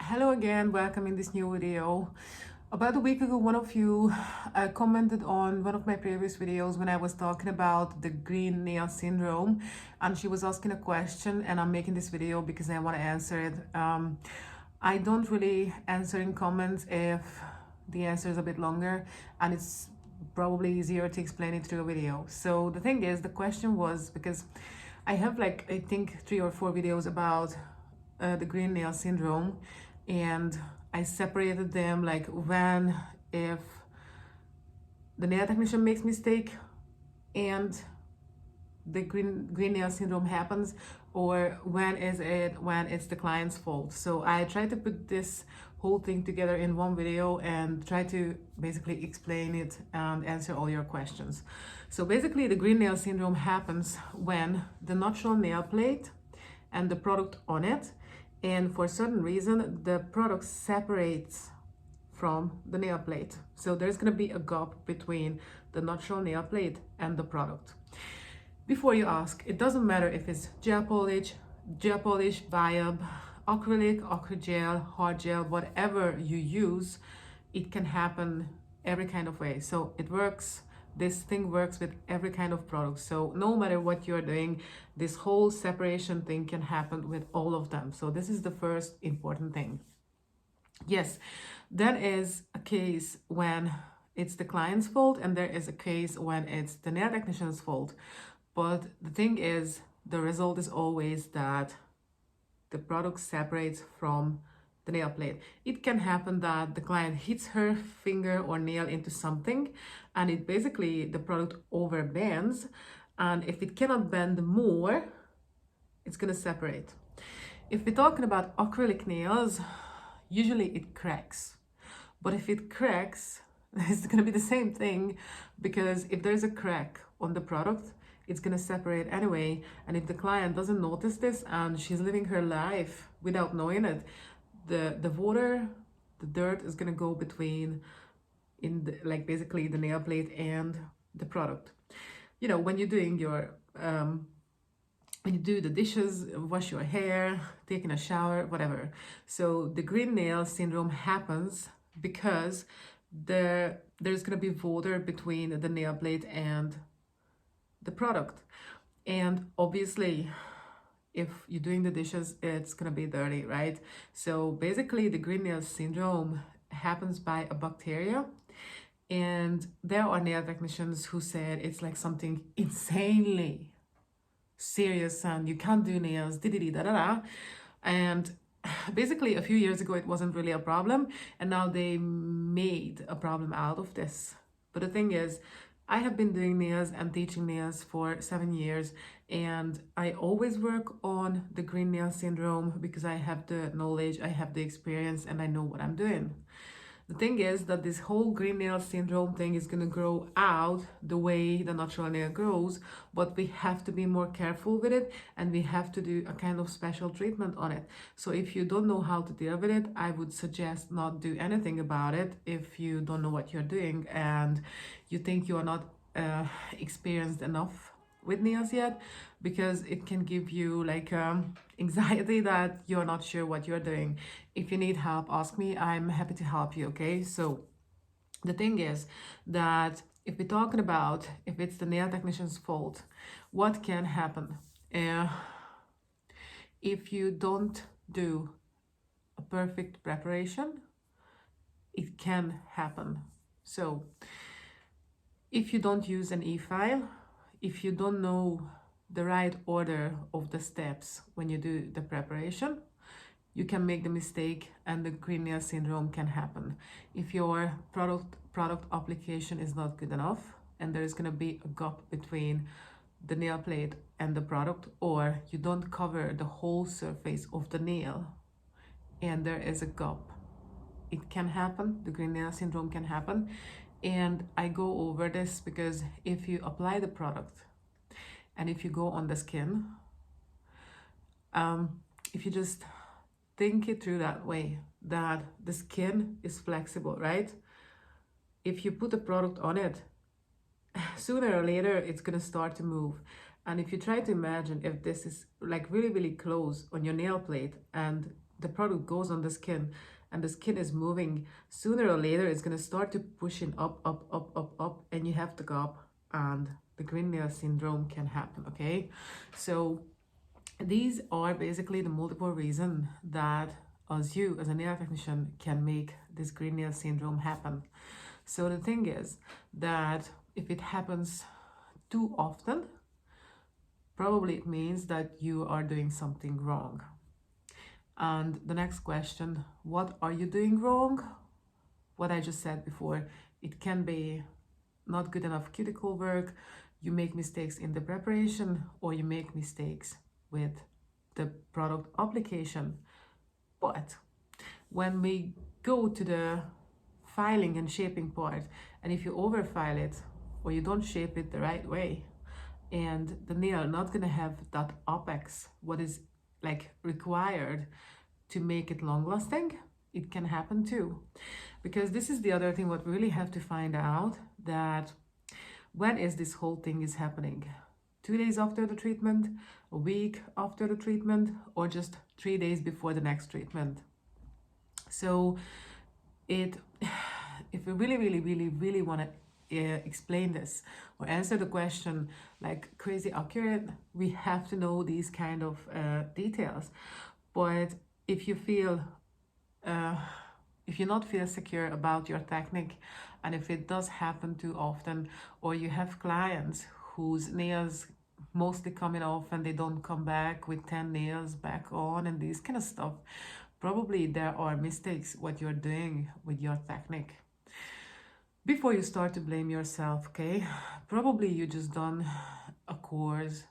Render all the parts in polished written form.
Hello again, welcome in this new video. About a week ago, one of you commented on one of my previous videos when I was talking about the green nail syndrome, and she was asking a question, and I'm making this video because I want to answer it. I don't really answer in comments if the answer is a bit longer, and it's probably easier to explain it through a video. So the thing is, the question was because I have like I think 3 or 4 videos about the green nail syndrome, and I separated them like when, if the nail technician makes mistake and the green nail syndrome happens, or when it's the client's fault. So I try to put this whole thing together in one video and try to basically explain it and answer all your questions. So basically the green nail syndrome happens when the natural nail plate and the product on it, and for a certain reason the product separates from the nail plate. So there's going to be a gap between the natural nail plate and the product. Before you ask, it doesn't matter if it's gel polish, biab, acrylic, acrygel, hard gel, whatever you use, it can happen every kind of way. So it works. This thing works with every kind of product. So no matter what you're doing, this whole separation thing can happen with all of them. So this is the first important thing. Yes, there is a case when it's the client's fault, and there is a case when it's the nail technician's fault. But the thing is, the result is always that the product separates from the nail plate. It can happen that the client hits her finger or nail into something, and it basically, the product over bends, and if it cannot bend more, it's gonna separate. If we're talking about acrylic nails, usually it cracks. But if it cracks, it's gonna be the same thing, because if there's a crack on the product, it's gonna separate anyway. And if the client doesn't notice this and she's living her life without knowing it, the water, the dirt is gonna go between like basically the nail plate and the product. You know, when you're doing your when you do the dishes, wash your hair, taking a shower, whatever. So the green nail syndrome happens because there's gonna be water between the nail plate and the product. And obviously, if you're doing the dishes, it's gonna be dirty, right? So basically the green nail syndrome happens by a bacteria, and there are nail technicians who said it's like something insanely serious and you can't do nails, da. And basically a few years ago it wasn't really a problem, and now they made a problem out of this. But the thing is, I have been doing nails and teaching nails for 7 years, and I always work on the green nail syndrome because I have the knowledge, I have the experience, and I know what I'm doing. The thing is that this whole green nail syndrome thing is going to grow out the way the natural nail grows, but we have to be more careful with it, and we have to do a kind of special treatment on it. So if you don't know how to deal with it, I would suggest not do anything about it if you don't know what you're doing and you think you are not experienced enough with nails yet, because it can give you like anxiety that you're not sure what you're doing. If you need help, ask me, I'm happy to help you. Okay, so the thing is that if we're talking about if it's the nail technician's fault, what can happen if you don't do a perfect preparation? It can happen. So if you don't use an e-file, if you don't know the right order of the steps when you do the preparation, you can make the mistake and the green nail syndrome can happen. If your product application is not good enough and there is going to be a gap between the nail plate and the product, or you don't cover the whole surface of the nail and there is a gap, it can happen. The green nail syndrome can happen. And I go over this because if you apply the product and if you go on the skin, if you just think it through that way, that the skin is flexible, right? If you put the product on it, sooner or later it's gonna start to move. And if you try to imagine if this is like really close on your nail plate and the product goes on the skin and the skin is moving, sooner or later it's going to start to pushing up, up, up, up, up, and you have to go up, and the green nail syndrome can happen, okay? So these are basically the multiple reasons that you as a nail technician can make this green nail syndrome happen. So the thing is that if it happens too often, probably it means that you are doing something wrong. And the next question, what are you doing wrong? What I just said before, it can be not good enough cuticle work, you make mistakes in the preparation, or you make mistakes with the product application. But when we go to the filing and shaping part, and if you overfile it or you don't shape it the right way, and the nail not gonna have that apex, what is like required to make it long lasting, it can happen too. Because this is the other thing what we really have to find out, that when is this whole thing is happening? 2 days after the treatment, a week after the treatment, or just 3 days before the next treatment? So if we really want to explain this or answer the question like crazy accurate, we have to know these kind of details. But if you feel if you not feel secure about your technique, and if it does happen too often, or you have clients whose nails mostly coming off and they don't come back with 10 nails back on and this kind of stuff, probably there are mistakes what you're doing with your technique. Before you start to blame yourself, okay, probably you just done a course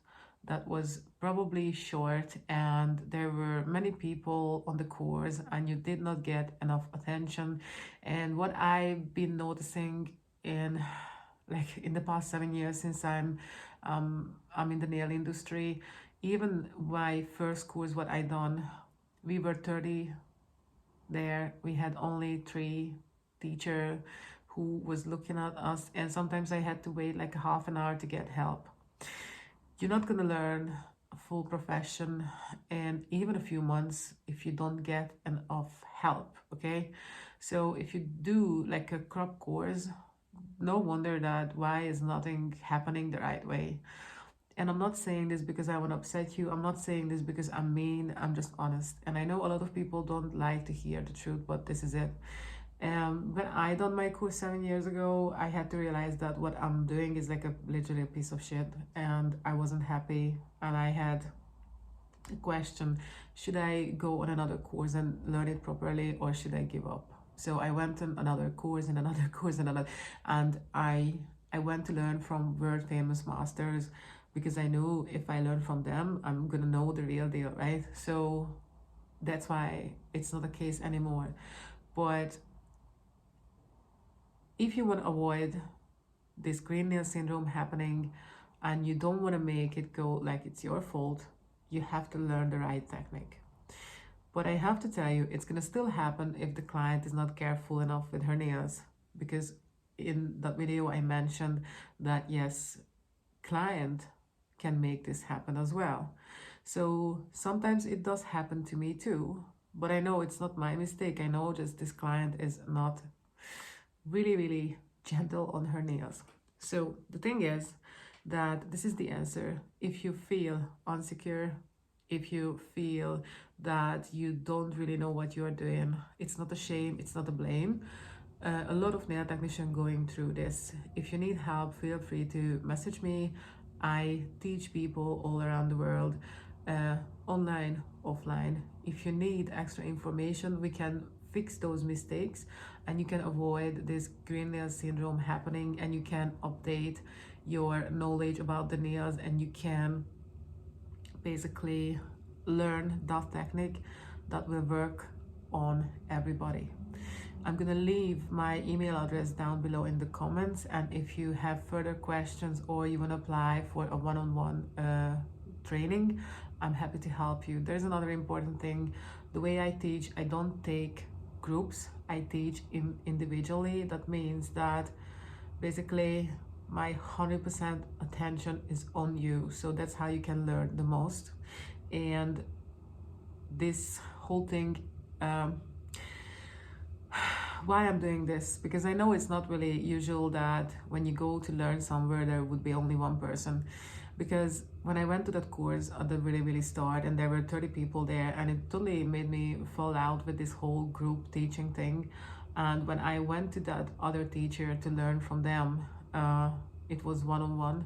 that was probably short and there were many people on the course and you did not get enough attention. And what I've been noticing in the past 7 years since I'm in the nail industry, even my first course what I done, we were 30 there, we had only 3 teacher who was looking at us, and sometimes I had to wait like a half an hour to get help. You're not going to learn a full profession and even a few months if you don't get enough help, okay? So if you do like a crop course, no wonder that why is nothing happening the right way. And I'm not saying this because I want to upset you. I'm not saying this because I'm mean. I'm just honest. And I know a lot of people don't like to hear the truth, but this is it. When I done my course 7 years ago, I had to realize that what I'm doing is like literally a piece of shit, and I wasn't happy, and I had a question, should I go on another course and learn it properly, or should I give up? So I went on another course and another course and another, and I went to learn from world famous masters because I knew if I learn from them, I'm gonna know the real deal, right? So that's why it's not the case anymore. But if you want to avoid this green nail syndrome happening and you don't want to make it go like it's your fault, you have to learn the right technique. But I have to tell you, it's going to still happen if the client is not careful enough with her nails, because in that video I mentioned that yes, client can make this happen as well. So sometimes it does happen to me too, but I know it's not my mistake. I know just this client is not really gentle on her nails. So the thing is that this is the answer. If you feel insecure, if you feel that you don't really know what you're doing, it's not a shame, it's not a blame. A lot of nail technicians going through this. If you need help, feel free to message me. I teach people all around the world, online, offline. If you need extra information, we can fix those mistakes and you can avoid this green nail syndrome happening, and you can update your knowledge about the nails, and you can basically learn that technique that will work on everybody. I'm gonna leave my email address down below in the comments, and if you have further questions or you want to apply for a one-on-one training, I'm happy to help you. There's another important thing. The way I teach, I don't take groups, I teach individually. That means that basically my 100% attention is on you, so that's how you can learn the most. And this whole thing, why I'm doing this, because I know it's not really usual that when you go to learn somewhere there would be only one person. Because when I went to that course at the really start, and there were 30 people there, and it totally made me fall out with this whole group teaching thing. And when I went to that other teacher to learn from them, it was one-on-one,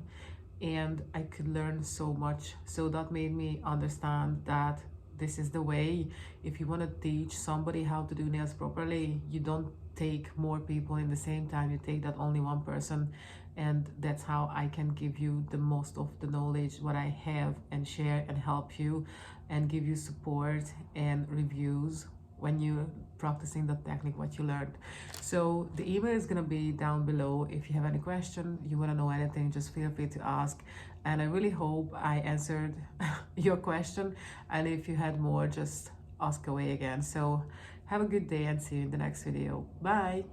and I could learn so much. So that made me understand that this is the way. If you want to teach somebody how to do nails properly, you don't take more people in the same time, you take that only one person. And that's how I can give you the most of the knowledge what I have, and share and help you and give you support and reviews when you're practicing the technique what you learned. So the email is going to be down below. If you have any question, you want to know anything, just feel free to ask. And I really hope I answered your question, and if you had more, just ask away again. So have a good day and see you in the next video. Bye.